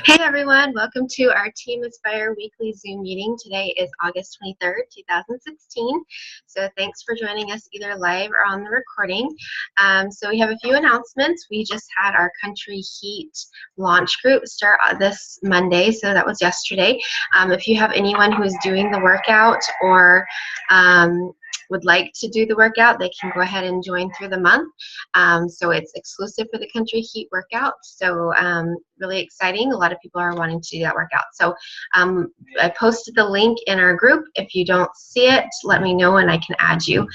Hey everyone, welcome to our Team Aspire weekly Zoom meeting. Today is August 23rd, 2016. So thanks for joining us either live or on the recording. So we have a few announcements. We just had our Country Heat launch group start this Monday, so that was yesterday. If you have anyone who is doing the workout or would like to do the workout, they can go ahead and join through the month. So it's exclusive for the Country Heat workout. So really exciting. A lot of people are wanting to do that workout. So I posted the link in our group. If you don't see it, let me know and I can add you.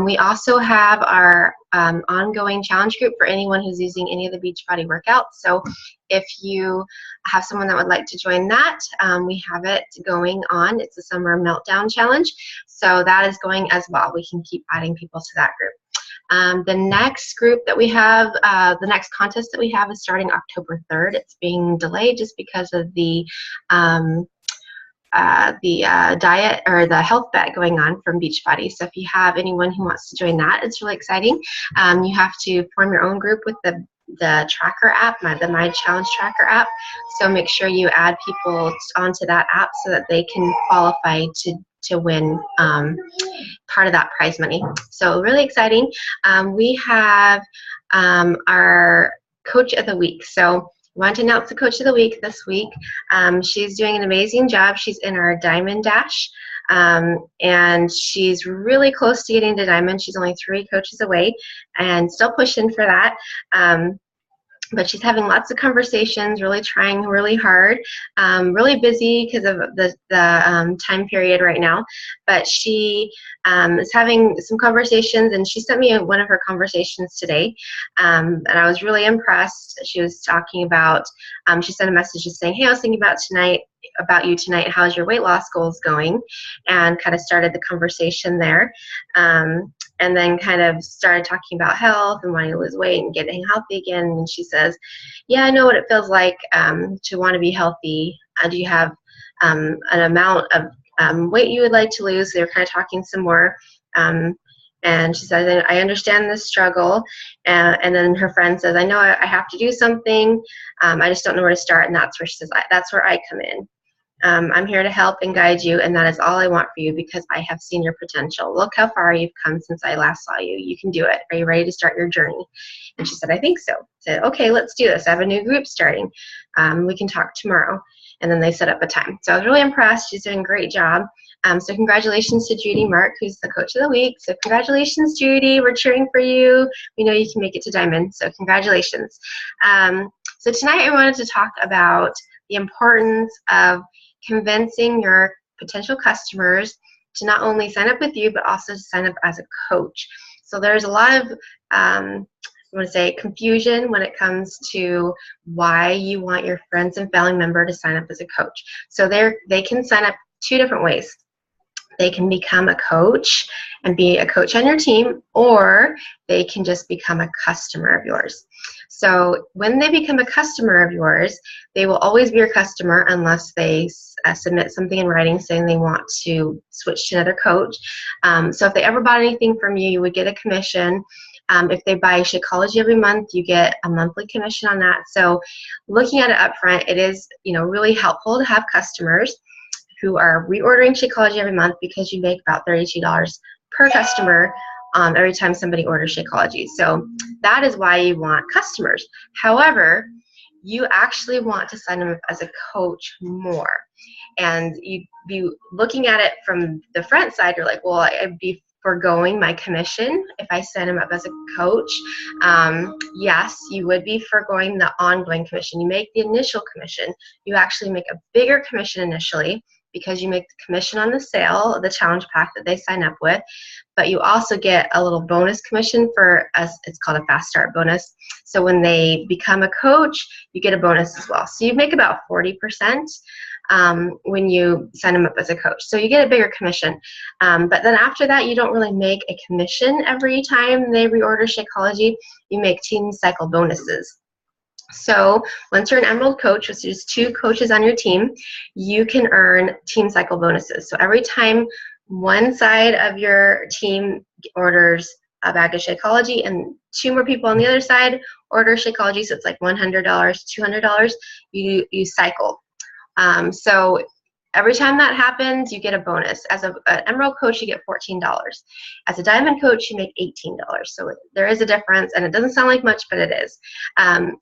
We also have our ongoing challenge group for anyone who's using any of the Beachbody workouts. So if you have someone that would like to join that, we have it going on. It's a summer meltdown challenge. So that is going as well. We can keep adding people to that group. The next group that we have, the next contest that we have is starting October 3rd. It's being delayed just because of the diet or the health bet going on from Beachbody. So if you have anyone who wants to join that, it's really exciting. You have to form your own group with the tracker app, the My Challenge Tracker app. So make sure you add people onto that app so that they can qualify to win part of that prize money. So really exciting. We have our Coach of the Week. So I want to announce the Coach of the Week this week. She's doing an amazing job. She's in our Diamond Dash, and she's really close to getting to Diamond. She's only 3 coaches away and still pushing for that. But she's having lots of conversations, really trying really hard, really busy because of the time period right now. But she is having some conversations, and she sent me one of her conversations today, and I was really impressed. She was talking about, she sent a message just saying, hey, I was thinking about you tonight. How's your weight loss goals going? And kind of started the conversation there. And then kind of started talking about health and wanting to lose weight and getting healthy again. And she says, yeah, I know what it feels like to want to be healthy. Do you have an amount of weight you would like to lose? They were kind of talking some more. And she says, I understand this struggle. And then her friend says, I know I have to do something. I just don't know where to start. And that's where she says, that's where I come in. I'm here to help and guide you, and that is all I want for you because I have seen your potential. Look how far you've come since I last saw you. You can do it. Are you ready to start your journey? And she said, I think so. I said, okay, let's do this. I have a new group starting. We can talk tomorrow. And then they set up a time. So I was really impressed. She's doing a great job. So congratulations to Judy Mark, who's the Coach of the Week. So congratulations, Judy. We're cheering for you. We know you can make it to Diamond. So congratulations. So tonight I wanted to talk about the importance of convincing your potential customers to not only sign up with you, but also to sign up as a coach. So there's a lot of, I want to say, confusion when it comes to why you want your friends and family member to sign up as a coach. So they can sign up 2 different ways. They can become a coach and be a coach on your team, or they can just become a customer of yours. So when they become a customer of yours, they will always be your customer unless they submit something in writing saying they want to switch to another coach. So if they ever bought anything from you, you would get a commission. If they buy Shakeology every month, you get a monthly commission on that. So looking at it up front, it is really helpful to have customers who are reordering Shakeology every month because you make about $32 per customer every time somebody orders Shakeology. So that is why you want customers. However, you actually want to sign them up as a coach more. And you'd be looking at it from the front side, you're like, well, I'd be foregoing my commission if I sign them up as a coach. Yes, you would be foregoing the ongoing commission. You make the initial commission. You actually make a bigger commission initially because you make the commission on the sale of the challenge pack that they sign up with, but you also get a little bonus commission for us. It's called a fast start bonus. So when they become a coach, you get a bonus as well. So you make about 40% when you sign them up as a coach. So you get a bigger commission. But then after that, you don't really make a commission every time they reorder Shakeology. You make team cycle bonuses. So once you're an Emerald coach, which is 2 coaches on your team, you can earn team cycle bonuses. So every time one side of your team orders a bag of Shakeology and two more people on the other side order Shakeology, so it's like $100, $200, you cycle. So every time that happens, you get a bonus. As an Emerald coach, you get $14. As a Diamond coach, you make $18. So there is a difference, and it doesn't sound like much, but it is.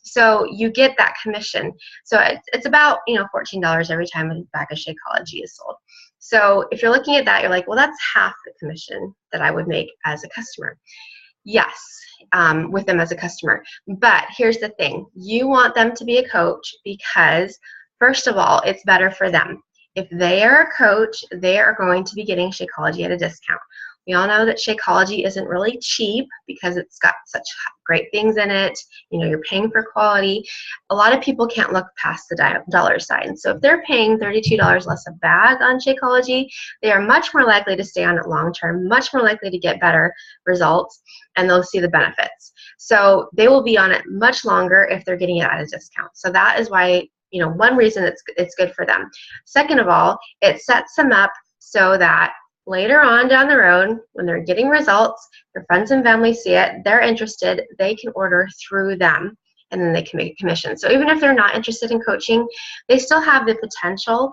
So you get that commission. So it's about $14 every time a bag of Shakeology is sold. So if you're looking at that, you're like, well, that's half the commission that I would make as a customer. Yes, with them as a customer. But here's the thing. You want them to be a coach because, first of all, it's better for them. If they are a coach, they are going to be getting Shakeology at a discount. We all know that Shakeology isn't really cheap because it's got such great things in it. You're paying for quality. A lot of people can't look past the dollar sign. So if they're paying $32 less a bag on Shakeology, they are much more likely to stay on it long term, much more likely to get better results, and they'll see the benefits. So they will be on it much longer if they're getting it at a discount. So that is why, one reason it's good for them. Second of all, it sets them up so that later on down the road, when they're getting results, their friends and family see it, they're interested, they can order through them, and then they can make a commission. So even if they're not interested in coaching, they still have the potential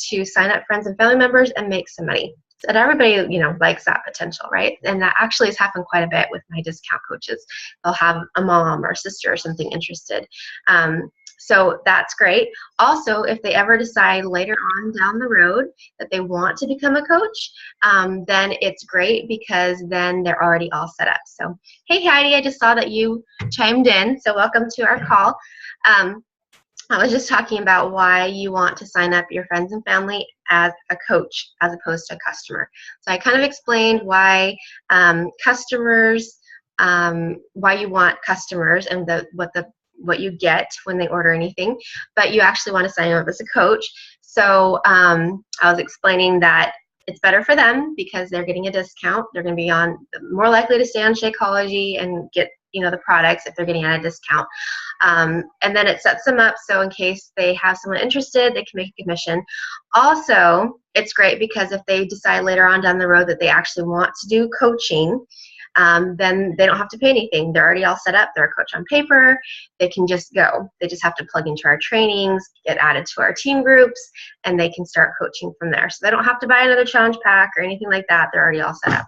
to sign up friends and family members and make some money. And everybody, likes that potential, right? And that actually has happened quite a bit with my discount coaches. They'll have a mom or sister or something interested. So that's great. Also, if they ever decide later on down the road that they want to become a coach, then it's great because then they're already all set up. So, hey Heidi, I just saw that you chimed in. So welcome to our call. I was just talking about why you want to sign up your friends and family as a coach as opposed to a customer. So I kind of explained why customers, why you want customers and what you get when they order anything, but you actually want to sign up as a coach. So I was explaining that it's better for them because they're getting a discount. They're going to be more likely to stay on Shakeology and get the products if they're getting at a discount. And then it sets them up so in case they have someone interested, they can make a commission. Also, it's great because if they decide later on down the road that they actually want to do coaching, then they don't have to pay anything. They're already all set up. They're a coach on paper. They can just go. They just have to plug into our trainings, get added to our team groups, and they can start coaching from there. So they don't have to buy another challenge pack or anything like that. They're already all set up.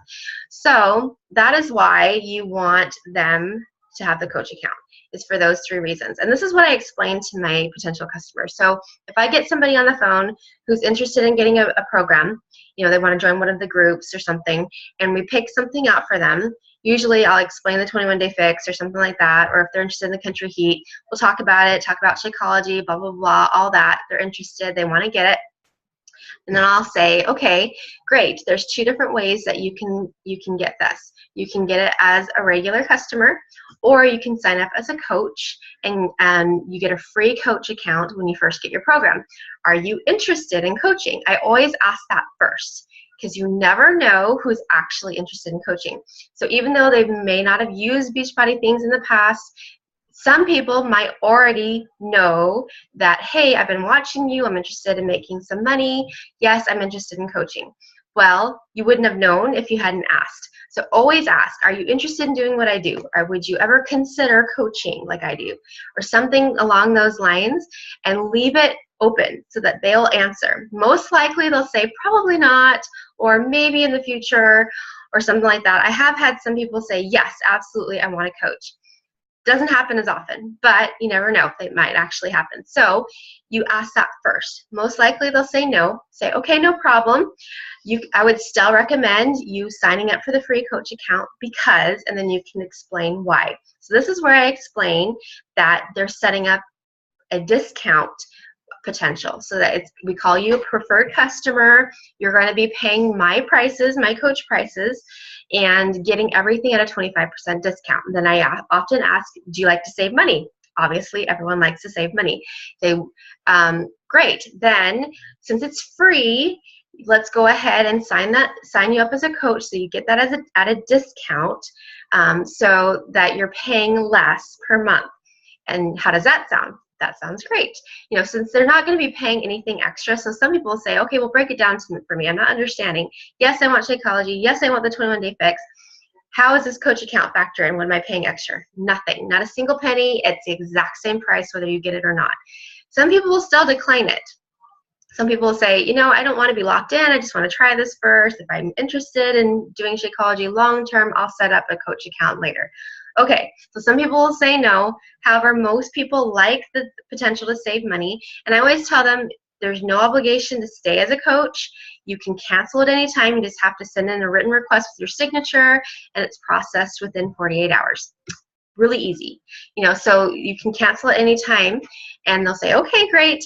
So that is why you want them to have the coach account, is for those three reasons. And this is what I explain to my potential customers. So if I get somebody on the phone who's interested in getting a program, they want to join one of the groups or something, and we pick something out for them. Usually I'll explain the 21-day fix or something like that, or if they're interested in the Country Heat, we'll talk about it, talk about Shakeology, blah, blah, blah, all that. They're interested, they want to get it. And then I'll say, okay, great. There's two different ways that you can get this. You can get it as a regular customer, or you can sign up as a coach and you get a free coach account when you first get your program. Are you interested in coaching? I always ask that first because you never know who's actually interested in coaching. So even though they may not have used Beachbody things in the past, some people might already know that, hey, I've been watching you, I'm interested in making some money. Yes, I'm interested in coaching. Well, you wouldn't have known if you hadn't asked. So always ask, are you interested in doing what I do? Or would you ever consider coaching like I do? Or something along those lines, and leave it open so that they'll answer. Most likely they'll say probably not, or maybe in the future, or something like that. I have had some people say, yes, absolutely, I want to coach. Doesn't happen as often, but you never know. It might actually happen. So you ask that first. Most likely they'll say no. Say, okay, no problem. I would still recommend you signing up for the free coach account because, and then you can explain why. So this is where I explain that they're setting up a discount potential so that we call you a preferred customer. You're going to be paying my prices, my coach prices, and getting everything at a 25% discount. And then I often ask, do you like to save money? Obviously, everyone likes to save money. Great. Then, since it's free, let's go ahead and sign you up as a coach so you get that at a discount so that you're paying less per month. And how does that sound? That sounds great. Since they're not going to be paying anything extra, so some people say, okay, well, break it down for me. I'm not understanding. Yes, I want Shakeology. Yes, I want the 21-day fix. How is this coach account factor in? What am I paying extra? Nothing, not a single penny. It's the exact same price whether you get it or not. Some people will still decline it. Some people will say, you know, I don't want to be locked in. I just want to try this first. If I'm interested in doing Shakeology long term, I'll set up a coach account later. Okay, so some people will say no. However, most people like the potential to save money. And I always tell them there's no obligation to stay as a coach. You can cancel at any time. You just have to send in a written request with your signature, and it's processed within 48 hours. Really easy, you know, so you can cancel at any time, and they'll say, okay, great.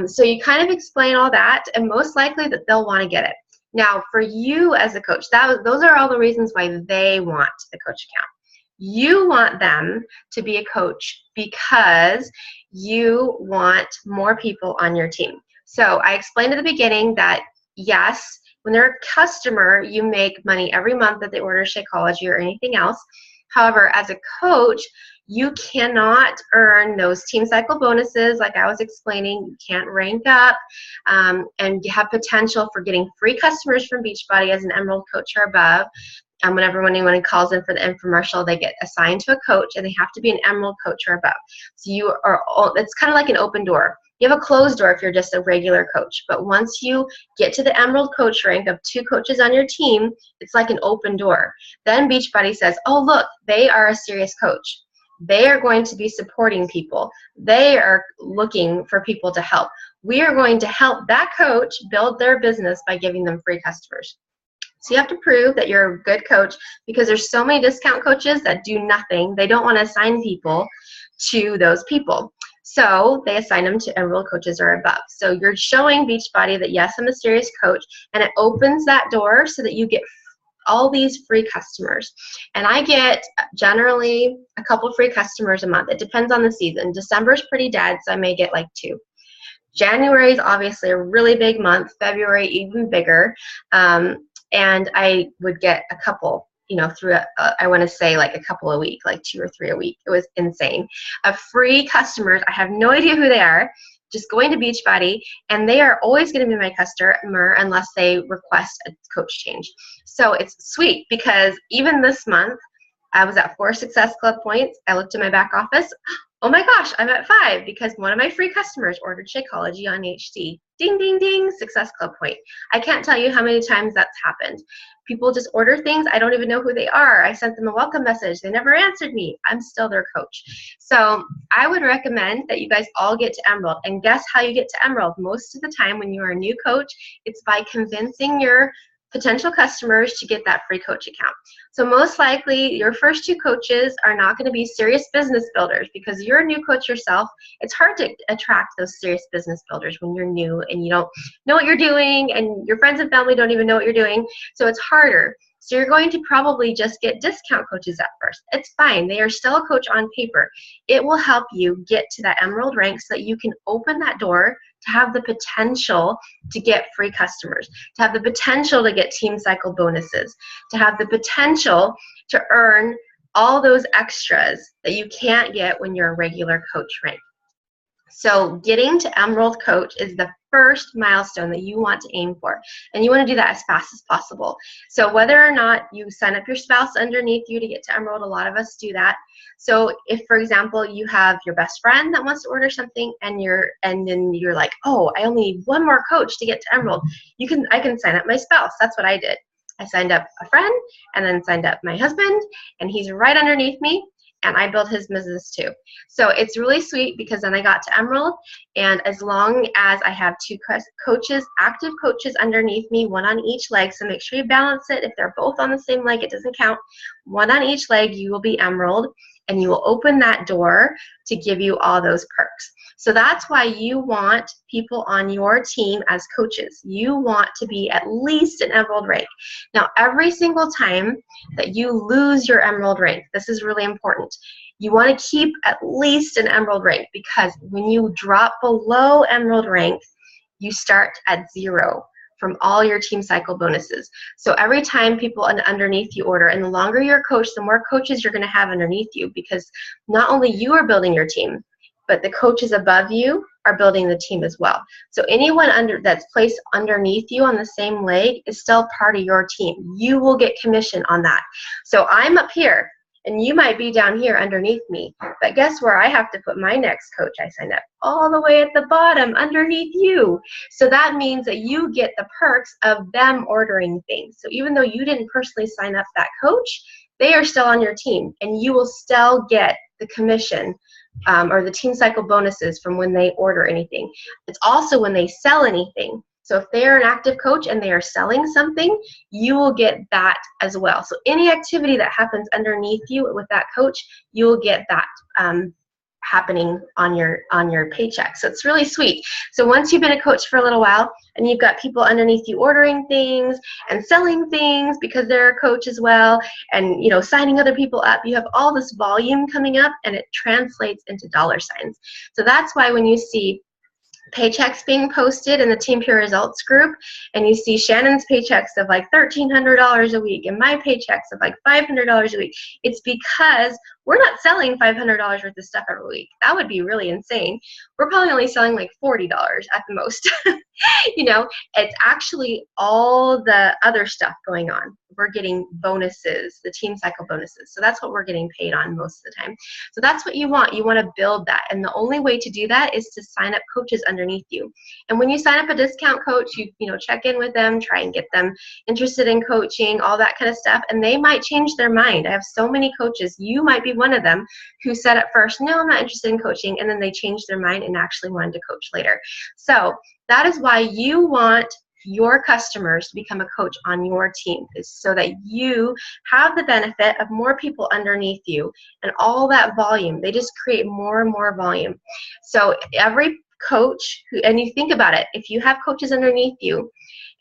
So you kind of explain all that, and most likely that they'll want to get it. Now, for you as a coach, those are all the reasons why they want the coach account. You want them to be a coach because you want more people on your team. So I explained at the beginning that, yes, when they're a customer, you make money every month that they order Shakeology or anything else. However, as a coach, you cannot earn those team cycle bonuses like I was explaining. You can't rank up, and you have potential for getting free customers from Beachbody as an Emerald coach or above. And whenever anyone calls in for the infomercial, they get assigned to a coach, and they have to be an Emerald coach or above. So it's kind of like an open door. You have a closed door if you're just a regular coach. But once you get to the Emerald coach rank of 2 coaches on your team, it's like an open door. Then Beachbody says, oh, look, they are a serious coach. They are going to be supporting people. They are looking for people to help. We are going to help that coach build their business by giving them free customers. So you have to prove that you're a good coach, because there's so many discount coaches that do nothing. They don't want to assign people to those people. So they assign them to Emerald coaches or above. So you're showing Beachbody that, yes, I'm a serious coach, and it opens that door so that you get all these free customers. And I get generally a couple free customers a month. It depends on the season. December's pretty dead, so I may get like 2. January is obviously a really big month. February even bigger. And I would get a couple, you know, through I want to say like a couple a week, like 2 or 3 a week. It was insane. Of free customers, I have no idea who they are, just going to Beachbody, and they are always going to be my customer unless they request a coach change. So it's sweet, because even this month, I was at 4 Success Club points. I looked in my back office. Oh my gosh, I'm at 5 because one of my free customers ordered Shakeology on HT. Ding, ding, ding, Success Club point. I can't tell you how many times that's happened. People just order things. I don't even know who they are. I sent them a welcome message. They never answered me. I'm still their coach. So I would recommend that you guys all get to Emerald. And guess how you get to Emerald? Most of the time when you're a new coach, it's by convincing your potential customers to get that free coach account. So most likely your first 2 coaches are not going to be serious business builders, because you're a new coach yourself. It's hard to attract those serious business builders when you're new and you don't know what you're doing, and your friends and family don't even know what you're doing. So it's harder. So you're going to probably just get discount coaches at first. It's fine. They are still a coach on paper. It will help you get to that Emerald rank so that you can open that door to have the potential to get free customers, to have the potential to get team cycle bonuses, to have the potential to earn all those extras that you can't get when you're a regular coach rank. So getting to Emerald Coach is the first milestone that you want to aim for, and you want to do that as fast as possible. So whether or not you sign up your spouse underneath you to get to Emerald, a lot of us do that. So if, for example, you have your best friend that wants to order something, and then you're like, oh, I only need 1 more coach to get to Emerald, I can sign up my spouse. That's what I did. I signed up a friend, and then signed up my husband, and he's right underneath me. And I built his business too. So it's really sweet, because then I got to Emerald, and as long as I have 2 coaches, active coaches underneath me, 1 on each leg, so make sure you balance it. If they're both on the same leg, it doesn't count. 1 on each leg, you will be Emerald, and you will open that door to give you all those perks. So that's why you want people on your team as coaches. You want to be at least an Emerald rank. Now, every single time that you lose your Emerald rank, this is really important. You want to keep at least an Emerald rank, because when you drop below Emerald rank, you start at 0 from all your team cycle bonuses. So every time people underneath you order, and the longer you're a coach, the more coaches you're going to have underneath you, because not only you are building your team, but the coaches above you are building the team as well. So anyone that's placed underneath you on the same leg is still part of your team. You will get commission on that. So I'm up here, and you might be down here underneath me, but guess where I have to put my next coach I signed up? All the way at the bottom underneath you. So that means that you get the perks of them ordering things. So even though you didn't personally sign up that coach, they are still on your team, and you will still get the commission or the team cycle bonuses from when they order anything. It's also when they sell anything. So if they are an active coach and they are selling something, you will get that as well. So any activity that happens underneath you with that coach, you will get that happening on your paycheck. So it's really sweet. So once you've been a coach for a little while and you've got people underneath you ordering things and selling things because they're a coach as well, and signing other people up, you have all this volume coming up, and it translates into dollar signs. So that's why when you see paychecks being posted in the Team Pure Results group, and you see Shannon's paychecks of like $1,300 a week and my paychecks of like $500 a week, it's because we're not selling $500 worth of stuff every week. That would be really insane. We're probably only selling like $40 at the most. It's actually all the other stuff going on. We're getting bonuses, the team cycle bonuses. So that's what we're getting paid on most of the time. So that's what you want. You want to build that. And the only way to do that is to sign up coaches underneath you. And when you sign up a discount coach, you check in with them, try and get them interested in coaching, all that kind of stuff. And they might change their mind. I have so many coaches. You might be one of them who said at first, no, I'm not interested in coaching. And then they changed their mind and actually wanted to coach later. So that is why you want your customers to become a coach on your team, is so that you have the benefit of more people underneath you and all that volume. They just create more and more volume. So every coach and you think about it, if you have coaches underneath you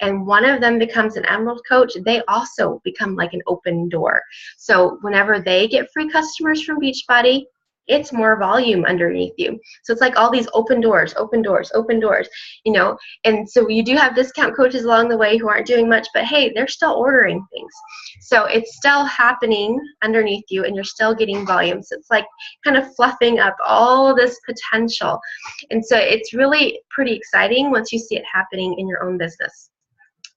and one of them becomes an Emerald coach, they also become like an open door. So whenever they get free customers from Beachbody, it's more volume underneath you. So it's like all these open doors, open doors, open doors, and so you do have discount coaches along the way who aren't doing much, but hey, they're still ordering things. So it's still happening underneath you and you're still getting volume. So it's like kind of fluffing up all this potential. And so it's really pretty exciting once you see it happening in your own business.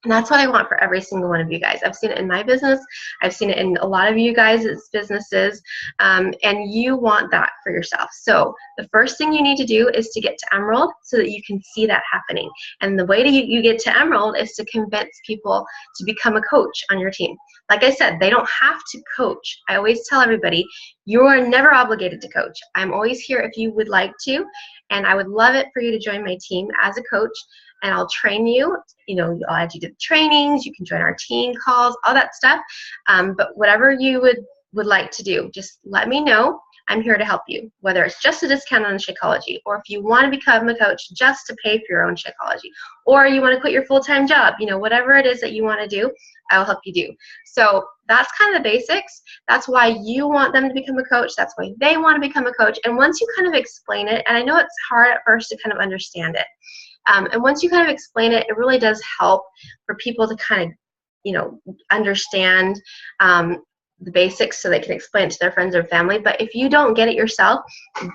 And that's what I want for every single one of you guys. I've seen it in my business. I've seen it in a lot of you guys' businesses. And you want that for yourself. So the first thing you need to do is to get to Emerald so that you can see that happening. And the way that you get to Emerald is to convince people to become a coach on your team. Like I said, they don't have to coach. I always tell everybody, you are never obligated to coach. I'm always here if you would like to. And I would love it for you to join my team as a coach. And I'll train you, I'll add you to the trainings, you can join our team calls, all that stuff. But whatever you would like to do, just let me know. I'm here to help you, whether it's just a discount on Shakeology, or if you want to become a coach just to pay for your own Shakeology, or you want to quit your full-time job, whatever it is that you want to do, I will help you do. So that's kind of the basics. That's why you want them to become a coach. That's why they want to become a coach. And once you kind of explain it, and I know it's hard at first to kind of understand it, and once you kind of explain it, it really does help for people to kind of, understand the basics so they can explain it to their friends or family. But if you don't get it yourself,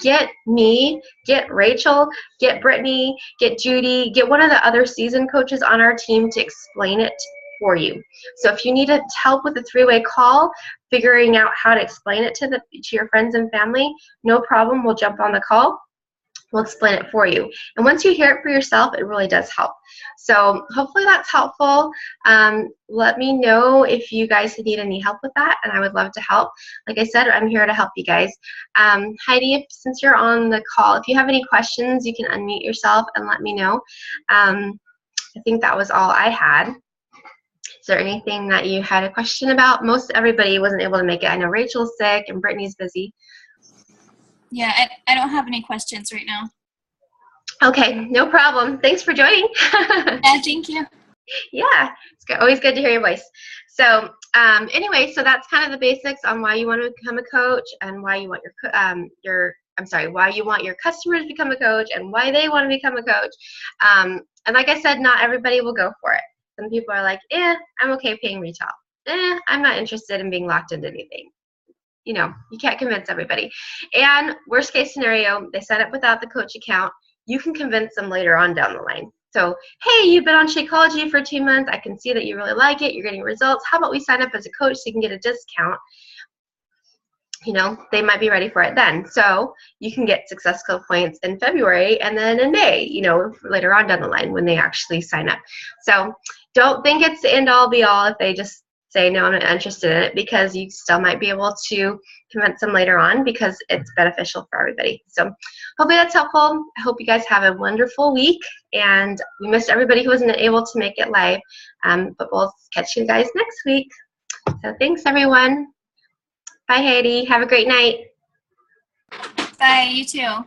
get me, get Rachel, get Brittany, get Judy, get one of the other seasoned coaches on our team to explain it for you. So if you need help with a three-way call, figuring out how to explain it to your friends and family, no problem. We'll jump on the call. We'll explain it for you. And once you hear it for yourself, it really does help. So hopefully that's helpful. Let me know if you guys need any help with that, and I would love to help. Like I said, I'm here to help you guys. Heidi, since you're on the call, if you have any questions, you can unmute yourself and let me know. I think that was all I had. Is there anything that you had a question about? Most everybody wasn't able to make it. I know Rachel's sick and Brittany's busy. Yeah, I don't have any questions right now. Okay, no problem. Thanks for joining. Yeah, thank you. Yeah, it's always good to hear your voice. So anyway, so that's kind of the basics on why you want to become a coach and why you want why you want your customers to become a coach and why they want to become a coach. And like I said, not everybody will go for it. Some people are like, I'm okay paying retail. I'm not interested in being locked into anything. You can't convince everybody. And worst case scenario, they sign up without the coach account. you can convince them later on down the line. So, hey, you've been on Shakeology for 2 months. I can see that you really like it. You're getting results. How about we sign up as a coach so you can get a discount? You know, they might be ready for it then. So you can get Success Club points in February and then in May, you know, later on down the line when they actually sign up. So don't think it's the end all be all if they just say, no, I'm not interested in it, because you still might be able to convince them later on because it's beneficial for everybody. So hopefully that's helpful. I hope you guys have a wonderful week, and we missed everybody who wasn't able to make it live, but we'll catch you guys next week. So thanks, everyone. Bye, Heidi. Have a great night. Bye, you too.